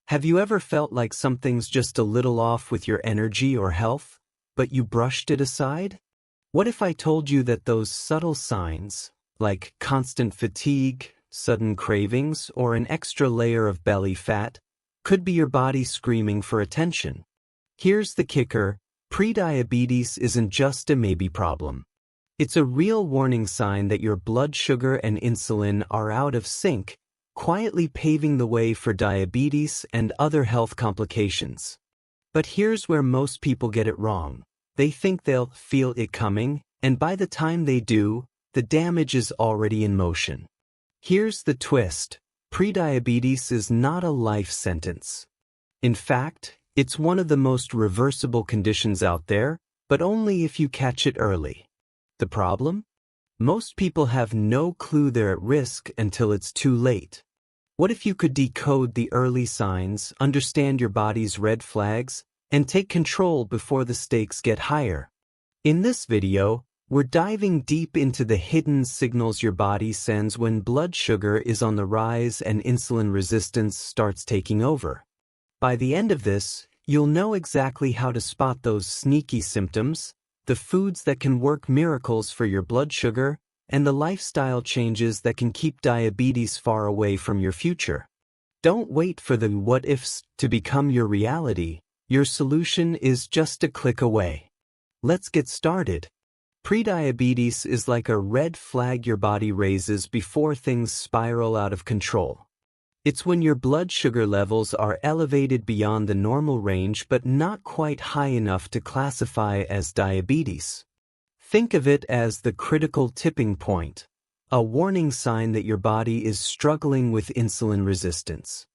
Have you ever felt like something's just a little off with your energy or health, but you brushed it aside? What if I told you that those subtle signs, like constant fatigue, sudden cravings, or an extra layer of belly fat, could be your body screaming for attention? Here's the kicker: prediabetes isn't just a maybe problem. It's a real warning sign that your blood sugar and insulin are out of sync, quietly paving the way for diabetes and other health complications. But here's where most people get it wrong. They think they'll feel it coming, and by the time they do, the damage is already in motion. Here's the twist: prediabetes is not a life sentence. In fact, it's one of the most reversible conditions out there, but only if you catch it early. The problem? Most people have no clue they're at risk until it's too late. What if you could decode the early signs, understand your body's red flags, and take control before the stakes get higher? In this video, we're diving deep into the hidden signals your body sends when blood sugar is on the rise and insulin resistance starts taking over. By the end of this, you'll know exactly how to spot those sneaky symptoms, the foods that can work miracles for your blood sugar, and the lifestyle changes that can keep diabetes far away from your future. Don't wait for the what-ifs to become your reality. Your solution is just a click away. Let's get started. Prediabetes is like a red flag your body raises before things spiral out of control. It's when your blood sugar levels are elevated beyond the normal range but not quite high enough to classify as diabetes. Think of it as the critical tipping point, a warning sign that your body is struggling with insulin resistance.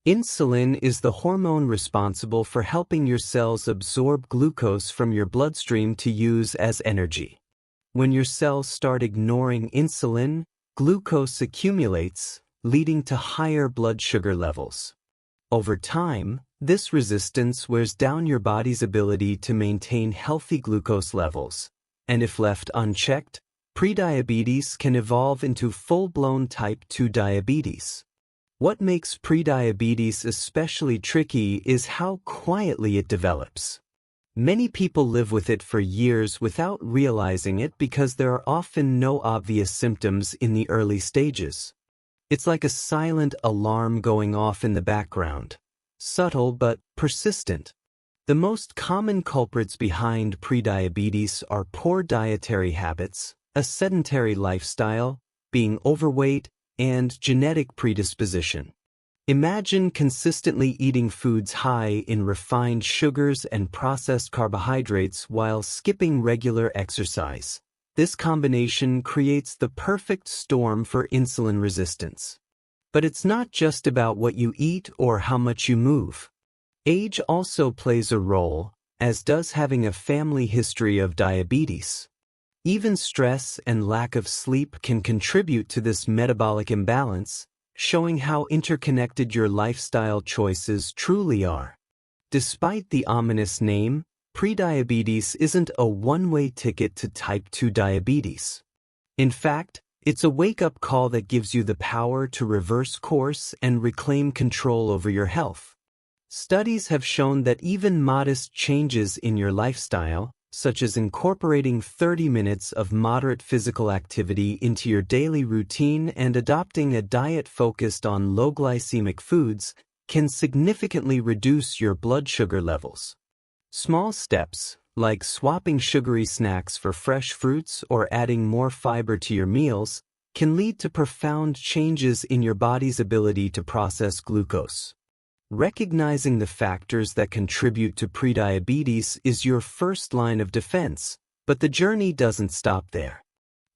Insulin is the hormone responsible for helping your cells absorb glucose from your bloodstream to use as energy. When your cells start ignoring insulin, glucose accumulates, leading to higher blood sugar levels. Over time, this resistance wears down your body's ability to maintain healthy glucose levels. And if left unchecked, prediabetes can evolve into full-blown type 2 diabetes. What makes prediabetes especially tricky is how quietly it develops. Many people live with it for years without realizing it because there are often no obvious symptoms in the early stages. It's like a silent alarm going off in the background, subtle but persistent. The most common culprits behind prediabetes are poor dietary habits, a sedentary lifestyle, being overweight, and genetic predisposition. Imagine consistently eating foods high in refined sugars and processed carbohydrates while skipping regular exercise. This combination creates the perfect storm for insulin resistance. But it's not just about what you eat or how much you move. Age also plays a role, as does having a family history of diabetes. Even stress and lack of sleep can contribute to this metabolic imbalance, showing how interconnected your lifestyle choices truly are. Despite the ominous name, prediabetes isn't a one-way ticket to type 2 diabetes. In fact, it's a wake-up call that gives you the power to reverse course and reclaim control over your health. Studies have shown that even modest changes in your lifestyle, such as incorporating 30 minutes of moderate physical activity into your daily routine and adopting a diet focused on low glycemic foods, can significantly reduce your blood sugar levels. Small steps, like swapping sugary snacks for fresh fruits or adding more fiber to your meals, can lead to profound changes in your body's ability to process glucose. Recognizing the factors that contribute to prediabetes is your first line of defense, but the journey doesn't stop there.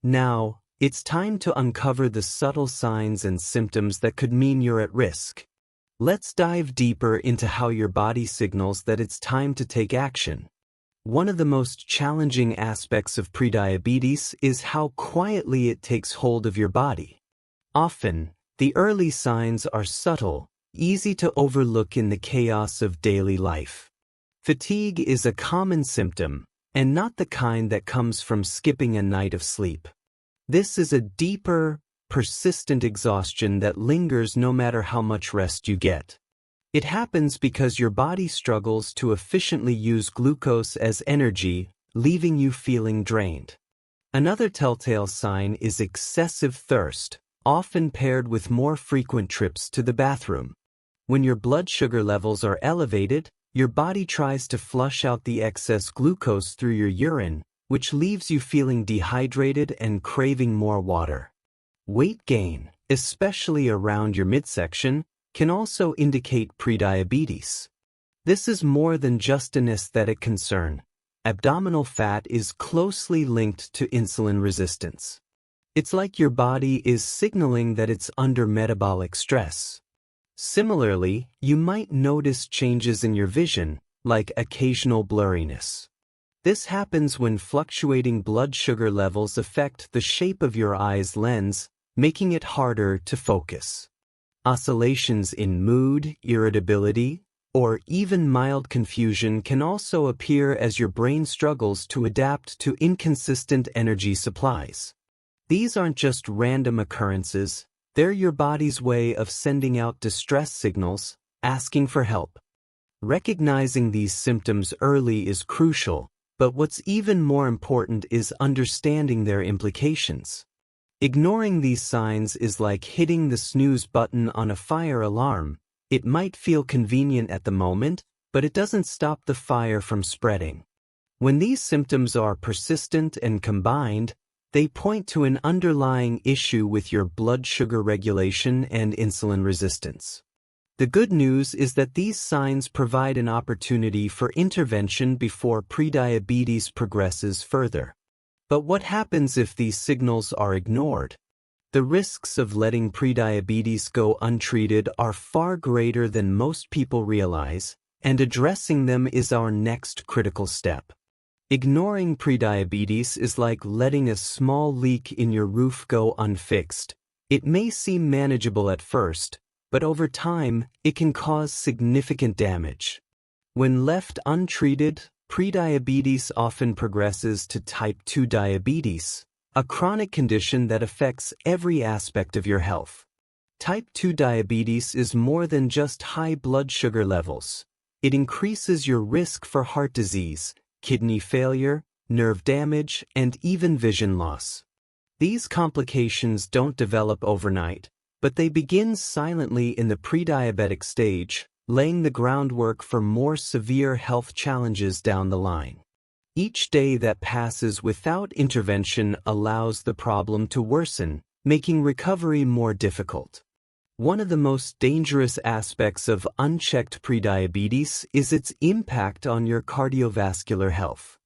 Now, it's time to uncover the subtle signs and symptoms that could mean you're at risk. Let's dive deeper into how your body signals that it's time to take action. One of the most challenging aspects of prediabetes is how quietly it takes hold of your body. Often, the early signs are subtle, easy to overlook in the chaos of daily life. Fatigue is a common symptom, and not the kind that comes from skipping a night of sleep. This is a deeper, persistent exhaustion that lingers no matter how much rest you get. It happens because your body struggles to efficiently use glucose as energy, leaving you feeling drained. Another telltale sign is excessive thirst, often paired with more frequent trips to the bathroom. When your blood sugar levels are elevated, your body tries to flush out the excess glucose through your urine, which leaves you feeling dehydrated and craving more water. Weight gain, especially around your midsection, can also indicate prediabetes. This is more than just an aesthetic concern. Abdominal fat is closely linked to insulin resistance. It's like your body is signaling that it's under metabolic stress. Similarly, you might notice changes in your vision, like occasional blurriness. This happens when fluctuating blood sugar levels affect the shape of your eye's lens, making it harder to focus. Oscillations in mood, irritability, or even mild confusion can also appear as your brain struggles to adapt to inconsistent energy supplies. These aren't just random occurrences, they're your body's way of sending out distress signals, asking for help. Recognizing these symptoms early is crucial, but what's even more important is understanding their implications. Ignoring these signs is like hitting the snooze button on a fire alarm. It might feel convenient at the moment, but it doesn't stop the fire from spreading. When these symptoms are persistent and combined, they point to an underlying issue with your blood sugar regulation and insulin resistance. The good news is that these signs provide an opportunity for intervention before prediabetes progresses further. But what happens if these signals are ignored? The risks of letting prediabetes go untreated are far greater than most people realize, and addressing them is our next critical step. Ignoring prediabetes is like letting a small leak in your roof go unfixed. It may seem manageable at first, but over time, it can cause significant damage. When left untreated, prediabetes often progresses to type 2 diabetes, a chronic condition that affects every aspect of your health. Type 2 diabetes is more than just high blood sugar levels. It increases your risk for heart disease, kidney failure, nerve damage, and even vision loss. These complications don't develop overnight, but they begin silently in the pre-diabetic stage, laying the groundwork for more severe health challenges down the line. Each day that passes without intervention allows the problem to worsen, making recovery more difficult. One of the most dangerous aspects of unchecked prediabetes is its impact on your cardiovascular health.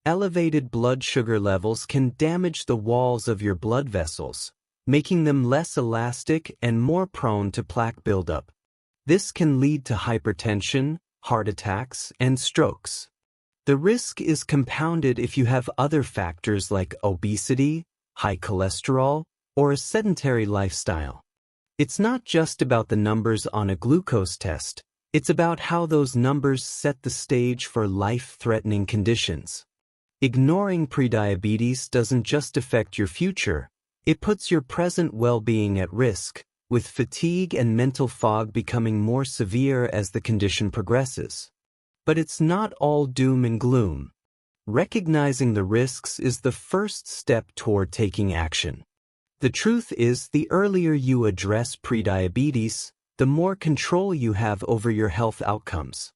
Elevated blood sugar levels can damage the walls of your blood vessels, making them less elastic and more prone to plaque buildup. This can lead to hypertension, heart attacks, and strokes. The risk is compounded if you have other factors like obesity, high cholesterol, or a sedentary lifestyle. It's not just about the numbers on a glucose test, it's about how those numbers set the stage for life-threatening conditions. Ignoring prediabetes doesn't just affect your future, it puts your present well-being at risk, with fatigue and mental fog becoming more severe as the condition progresses. But it's not all doom and gloom. Recognizing the risks is the first step toward taking action. The truth is, the earlier you address prediabetes, the more control you have over your health outcomes.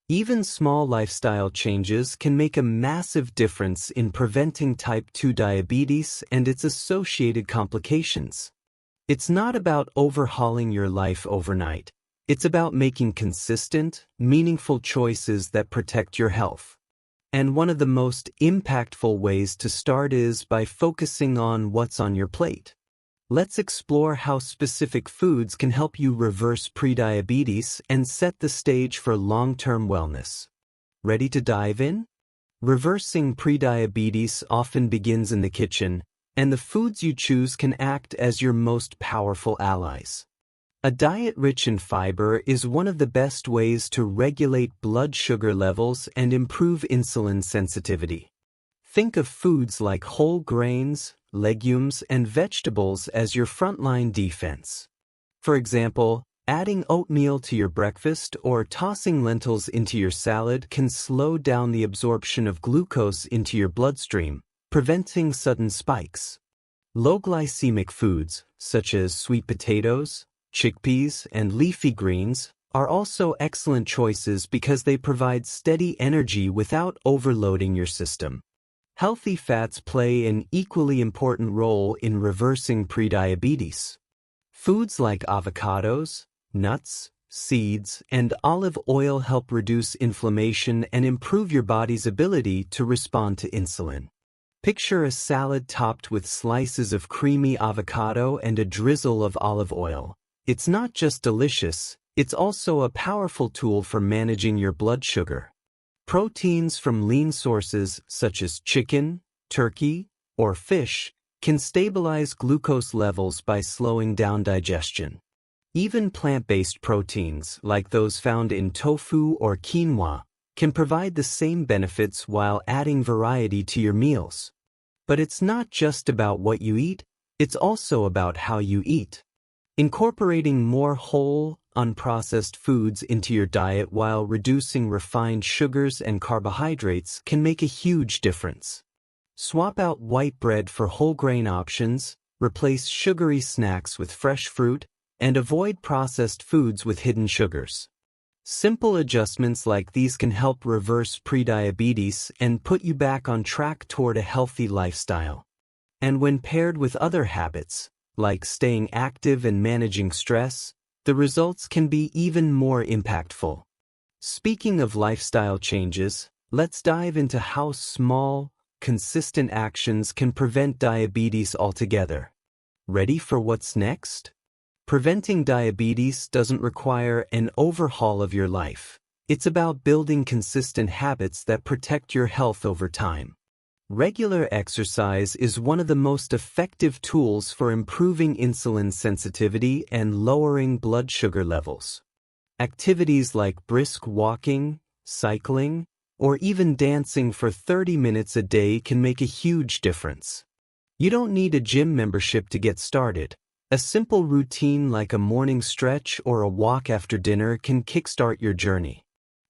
Even small lifestyle changes can make a massive difference in preventing type 2 diabetes and its associated complications. It's not about overhauling your life overnight. It's about making consistent, meaningful choices that protect your health. And one of the most impactful ways to start is by focusing on what's on your plate. Let's explore how specific foods can help you reverse prediabetes and set the stage for long-term wellness. Ready to dive in? Reversing prediabetes often begins in the kitchen, and the foods you choose can act as your most powerful allies. A diet rich in fiber is one of the best ways to regulate blood sugar levels and improve insulin sensitivity. Think of foods like whole grains, legumes, and vegetables as your frontline defense. For example, Adding oatmeal to your breakfast or tossing lentils into your salad can slow down the absorption of glucose into your bloodstream, preventing sudden spikes. Low glycemic foods, such as sweet potatoes, chickpeas, and leafy greens, are also excellent choices because they provide steady energy without overloading your system. Healthy fats play an equally important role in reversing prediabetes. Foods like avocados, nuts, seeds, and olive oil help reduce inflammation and improve your body's ability to respond to insulin. Picture a salad topped with slices of creamy avocado and a drizzle of olive oil. It's not just delicious, it's also a powerful tool for managing your blood sugar. Proteins from lean sources such as chicken, turkey, or fish can stabilize glucose levels by slowing down digestion. Even plant-based proteins, like those found in tofu or quinoa, can provide the same benefits while adding variety to your meals. But it's not just about what you eat, it's also about how you eat. Incorporating more whole, unprocessed foods into your diet while reducing refined sugars and carbohydrates can make a huge difference. Swap out white bread for whole grain options, replace sugary snacks with fresh fruit, and avoid processed foods with hidden sugars. Simple adjustments like these can help reverse prediabetes and put you back on track toward a healthy lifestyle. And when paired with other habits, like staying active and managing stress, the results can be even more impactful. Speaking of lifestyle changes, let's dive into how small, consistent actions can prevent diabetes altogether. Ready for what's next? Preventing diabetes doesn't require an overhaul of your life. It's about building consistent habits that protect your health over time. Regular exercise is one of the most effective tools for improving insulin sensitivity and lowering blood sugar levels. Activities like brisk walking, cycling, or even dancing for 30 minutes a day can make a huge difference. You don't need a gym membership to get started. A simple routine like a morning stretch or a walk after dinner can kickstart your journey.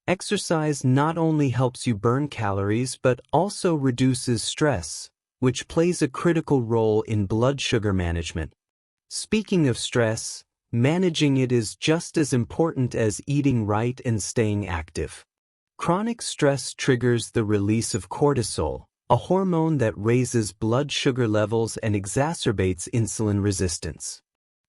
Exercise not only helps you burn calories but also reduces stress, which plays a critical role in blood sugar management. Speaking of stress, managing it is just as important as eating right and staying active. Chronic stress triggers the release of cortisol, a hormone that raises blood sugar levels and exacerbates insulin resistance.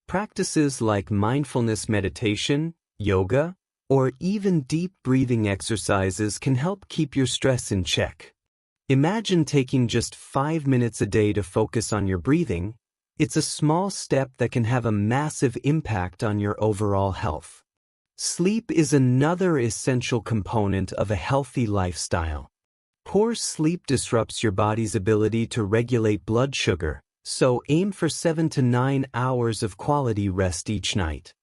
Practices like mindfulness meditation, yoga, or even deep breathing exercises can help keep your stress in check. Imagine taking just 5 minutes a day to focus on your breathing. It's a small step that can have a massive impact on your overall health. Sleep is another essential component of a healthy lifestyle. Poor sleep disrupts your body's ability to regulate blood sugar, so aim for 7 to 9 hours of quality rest each night.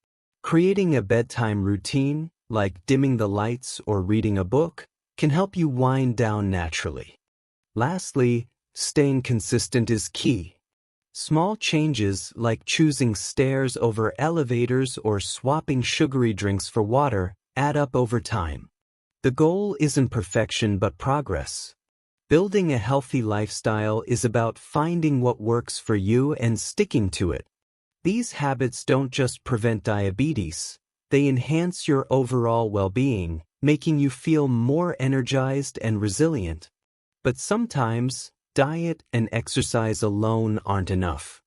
Creating a bedtime routine, like dimming the lights or reading a book, can help you wind down naturally. Lastly, staying consistent is key. Small changes like choosing stairs over elevators or swapping sugary drinks for water add up over time. The goal isn't perfection but progress. Building a healthy lifestyle is about finding what works for you and sticking to it. These habits don't just prevent diabetes, they enhance your overall well-being, making you feel more energized and resilient. But sometimes, diet and exercise alone aren't enough.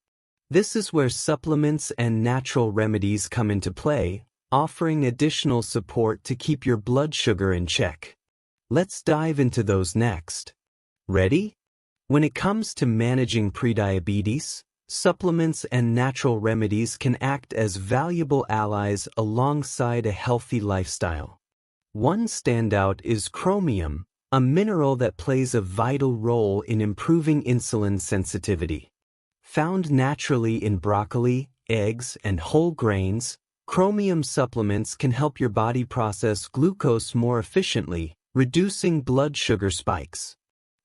This is where supplements and natural remedies come into play, offering additional support to keep your blood sugar in check. Let's dive into those next. Ready? When it comes to managing prediabetes, supplements and natural remedies can act as valuable allies alongside a healthy lifestyle. One standout is chromium, a mineral that plays a vital role in improving insulin sensitivity. Found naturally in broccoli, eggs, and whole grains, chromium supplements can help your body process glucose more efficiently, reducing blood sugar spikes.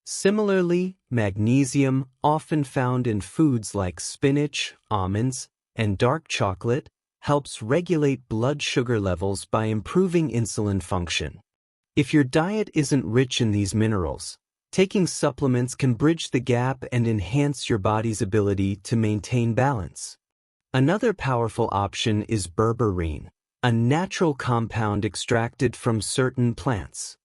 Similarly, magnesium, often found in foods like spinach, almonds, and dark chocolate, helps regulate blood sugar levels by improving insulin function. If your diet isn't rich in these minerals, taking supplements can bridge the gap and enhance your body's ability to maintain balance. Another powerful option is berberine, a natural compound extracted from certain plants.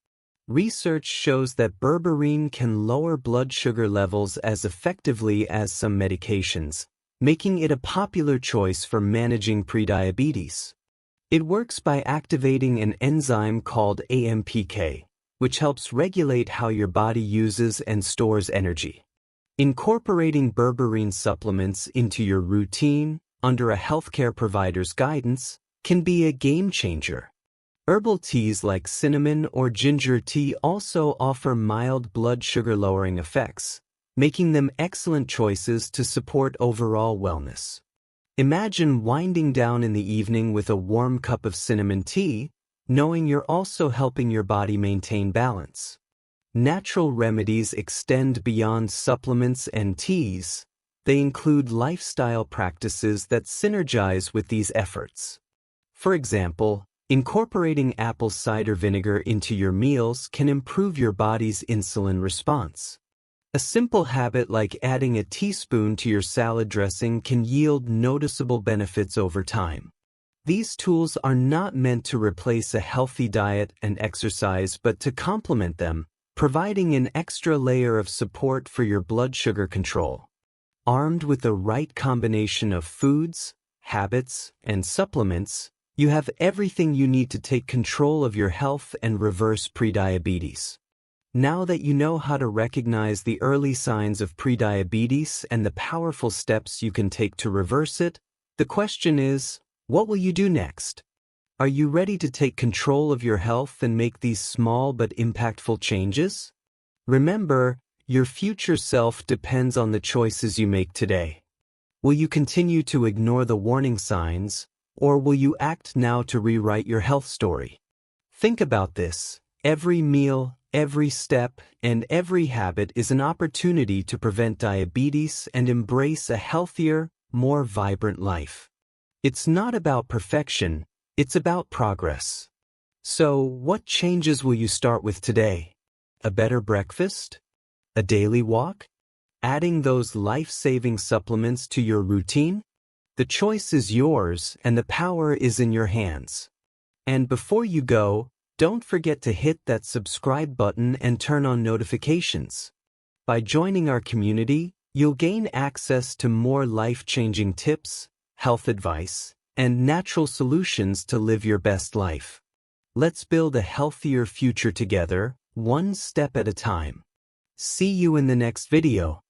Research shows that berberine can lower blood sugar levels as effectively as some medications, making it a popular choice for managing prediabetes. It works by activating an enzyme called AMPK, which helps regulate how your body uses and stores energy. Incorporating berberine supplements into your routine, under a healthcare provider's guidance, can be a game changer. Herbal teas like cinnamon or ginger tea also offer mild blood sugar lowering effects, making them excellent choices to support overall wellness. Imagine winding down in the evening with a warm cup of cinnamon tea, knowing you're also helping your body maintain balance. Natural remedies extend beyond supplements and teas. They include lifestyle practices that synergize with these efforts. For example, incorporating apple cider vinegar into your meals can improve your body's insulin response. A simple habit like adding a teaspoon to your salad dressing can yield noticeable benefits over time. These tools are not meant to replace a healthy diet and exercise but to complement them, providing an extra layer of support for your blood sugar control. Armed with the right combination of foods, habits, and supplements, you have everything you need to take control of your health and reverse prediabetes. Now that you know how to recognize the early signs of prediabetes and the powerful steps you can take to reverse it, the question is, what will you do next? Are you ready to take control of your health and make these small but impactful changes? Remember, your future self depends on the choices you make today. Will you continue to ignore the warning signs, or will you act now to rewrite your health story? Think about this. Every meal, every step, and every habit is an opportunity to prevent diabetes and embrace a healthier, more vibrant life. It's not about perfection, it's about progress. So, what changes will you start with today? A better breakfast? A daily walk? Adding those life-saving supplements to your routine? The choice is yours and the power is in your hands. And before you go, don't forget to hit that subscribe button and turn on notifications. By joining our community, you'll gain access to more life-changing tips, health advice, and natural solutions to live your best life. Let's build a healthier future together, one step at a time. See you in the next video.